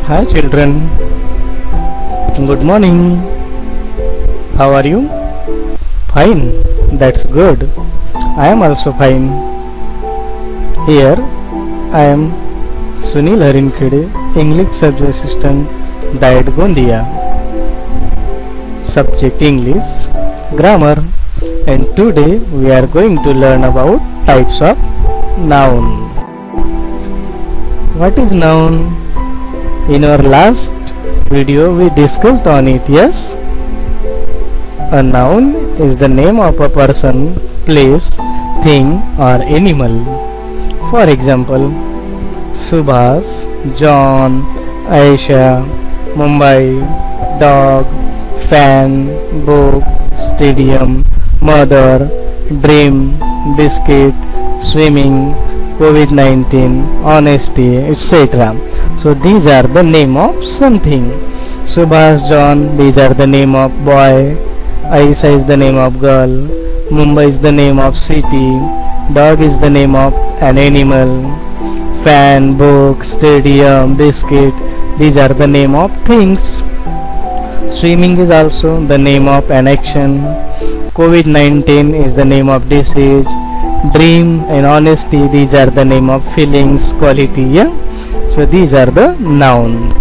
Hi children, good morning. How are you? Fine, that's good. I am also fine. Here I am Sunil Harinkede, English Subject Assistant, Diet Gondia. Subject English, Grammar, and today we are going to learn about types of noun. What is noun? In our last video we discussed on it, yes? A noun is the name of a person, place, thing or animal. For example, Subhas, John, Aisha, Mumbai, dog, fan, book, stadium, mother, dream, biscuit, swimming, COVID-19, honesty, etc. So these are the name of something. Subhas, John, these are the name of boy. Aisha is the name of girl. Mumbai is the name of city. Dog is the name of an animal. Fan, book, stadium, biscuit, these are the name of things. Swimming is also the name of an action. COVID-19 is the name of disease. Dream and honesty, these are the name of feelings, quality, yeah? So these are the noun.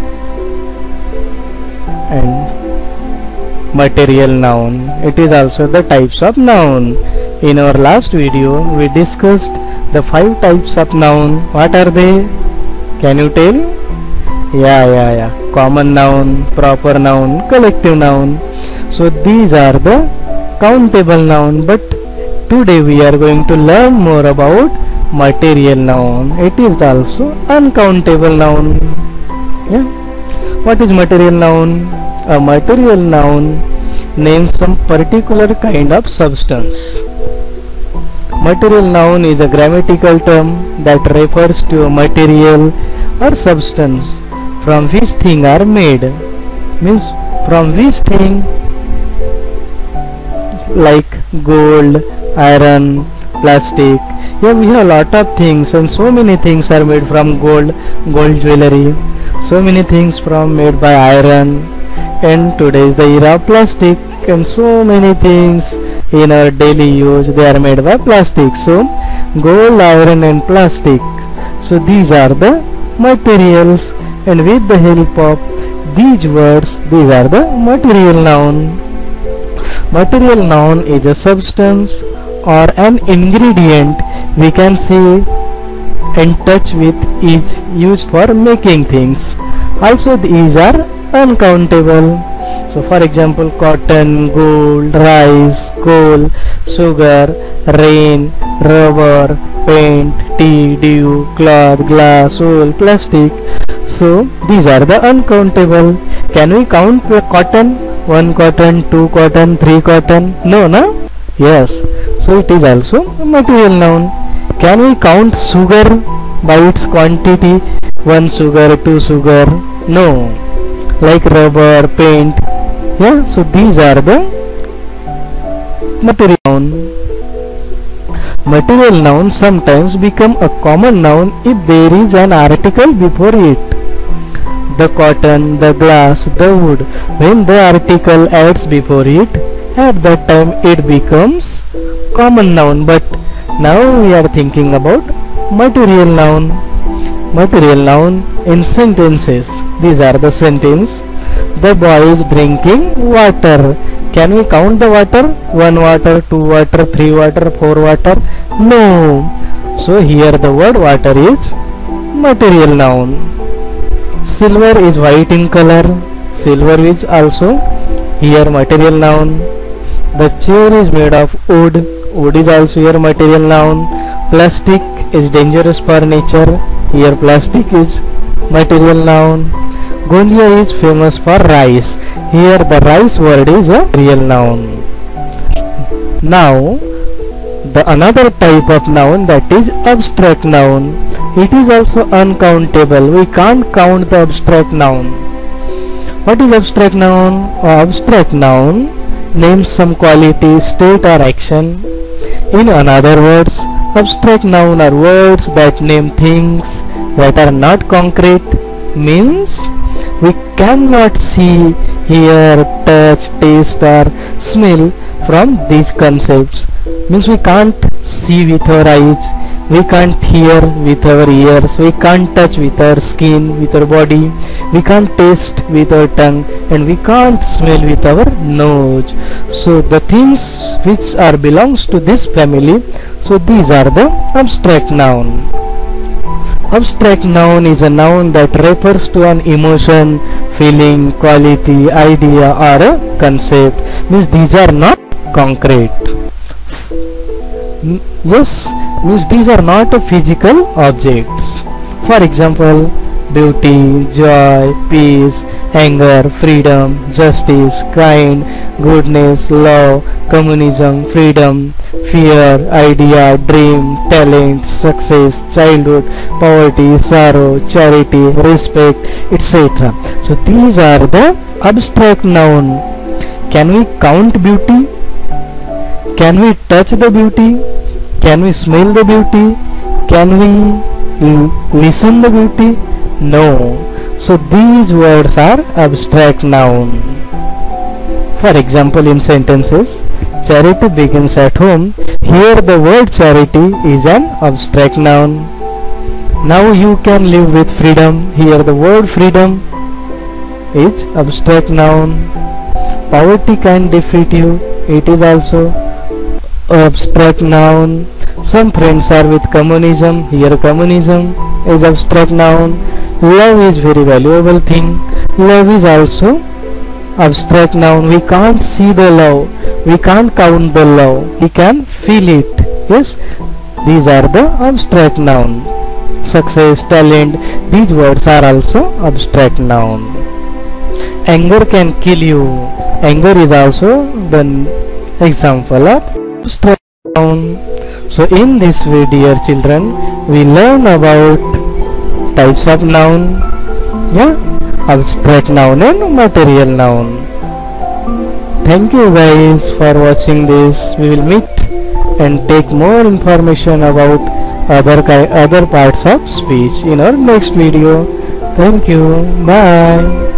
And material noun, it is also the types of noun. In our last video we discussed the 5 types of noun. What are they? Can you tell? Yeah. Common noun, proper noun, collective noun. So these are the countable noun, but today we are going to learn more about material noun. It is also uncountable noun. Yeah. What is material noun? A material noun names some particular kind of substance. Material noun is a grammatical term that refers to a material or substance from which things are made. Means from which thing, like gold, iron, plastic. Here we have a lot of things, and so many things are made from gold jewelry. So many things from made by iron. And today is the era of plastic, and so many things in our daily use they are made by plastic. So gold, iron and plastic, so these are the materials, and with the help of these words, these are the material noun. Material noun is a substance or an ingredient we can see and touch with, is used for making things. Also these are uncountable. So for example, cotton, gold, rice, coal, sugar, rain, rubber, paint, tea, dew, cloth, glass, wool, plastic. So these are the uncountable. Can we count the cotton? 1 cotton, 2 cotton, 3 cotton? No, no? Yes. So it is also a material noun. Can we count sugar by its quantity? 1 sugar, 2 sugar? No. Like rubber, paint. Yeah, so these are the material noun. Material noun sometimes become a common noun if there is an article before it. The cotton, the glass, the wood. When the article adds before it, at that time it becomes common noun. But now we are thinking about material noun. Material noun in sentences. These are the sentence. The boy is drinking water. Can we count the water? 1 water, 2 water, 3 water, 4 water? No. So here the word water is material noun. Silver is white in color. Silver is also here material noun. The chair is made of wood. Wood is also here material noun. Plastic is dangerous for nature. Here plastic is material noun. Gondia is famous for rice. Here the rice word is a real noun. Now the another type of noun, that is abstract noun. It is also uncountable. We can't count the abstract noun. What is abstract noun? Abstract noun names some quality, state or action. In other words, abstract noun are words that name things that are not concrete. Means We cannot see, hear, touch, taste or smell from these concepts. Means we can't see with our eyes, we can't hear with our ears, we can't touch with our skin, with our body, we can't taste with our tongue, and we can't smell with our nose. So the things which are belongs to this family, so these are the abstract noun. Abstract noun is a noun that refers to an emotion, feeling, quality, idea or a concept. Means these are not concrete. Yes, means these are not physical objects. For example, beauty, joy, peace, anger, freedom, justice, kind, goodness, love, communism, freedom, fear, idea, dream, talent, success, childhood, poverty, sorrow, charity, respect, etc. So these are the abstract noun. Can we count beauty? Can we touch the beauty? Can we smell the beauty? Can we listen the beauty? No. So these words are abstract noun. For example, in sentences, charity begins at home. Here the word charity is an abstract noun. Now you can live with freedom. Here the word freedom is abstract noun. Poverty can defeat you. It is also abstract noun. Some friends are with communism. Here communism is abstract noun. Love is very valuable thing. Love is also abstract noun. We can't see the love, we can't count the love, we can feel it. Yes, these are the abstract noun. Success, talent, these words are also abstract noun. Anger can kill you. Anger is also the example of abstract noun. So in this way, dear children, we learn about types of noun, yeah, abstract noun and material noun. Thank you guys for watching this. We will meet and take more information about other parts of speech in our next video. Thank you. Bye.